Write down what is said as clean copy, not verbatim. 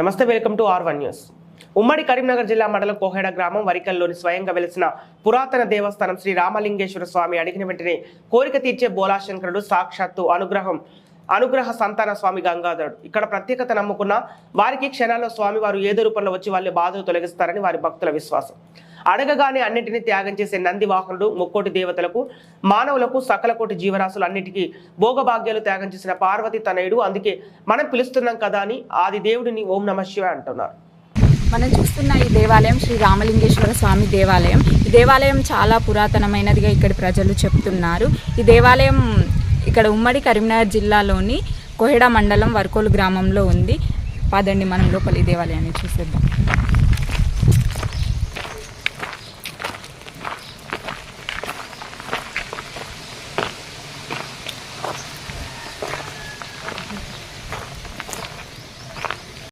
నమస్తే, welcome to R1 news. ఉమ్మడి కరీంనగర్ జిల్లా మండలం కోహెడ గ్రామం వరికల్లోని స్వయంగా వెలిసిన పురాతన దేవస్థానం శ్రీ రామలింగేశ్వర స్వామి అడిగిన వెంటనే కోరిక తీర్చే బోలాశంకరుడు సాక్షాత్తు అనుగ్రహ సంతాన స్వామి గంగాధరుడు. ఇక్కడ ప్రత్యేకత నమ్ముకున్న వారికి క్షణాల్లో స్వామి వారు ఏదో రూపంలో వచ్చి వాళ్ళ బాధలు తొలగిస్తారని వారి భక్తుల విశ్వాసం. అడగగానే అన్నింటినీ త్యాగం చేసే నంది వాహనుడు ముక్కోటి దేవతలకు, మానవులకు, సకలకోటి జీవరాశులు అన్నిటికీ భోగభాగ్యాలు త్యాగం చేసిన పార్వతి తనయుడు. అందుకే మనం పిలుస్తున్నాం కదా అని ఆది దేవుడిని ఓం నమః శివాయ అంటున్నారు. మనం చూస్తున్న ఈ దేవాలయం శ్రీ రామలింగేశ్వర స్వామి దేవాలయం. ఈ దేవాలయం చాలా పురాతనమైనదిగా ఇక్కడ ప్రజలు చెప్తున్నారు. ఈ దేవాలయం ఇక్కడ ఉమ్మడి కరీంనగర్ జిల్లాలోని కోహెడ మండలం వర్కోలు గ్రామంలో ఉంది. పదండి మనం లోపల ఈ దేవాలయాన్ని చూసేద్దాం.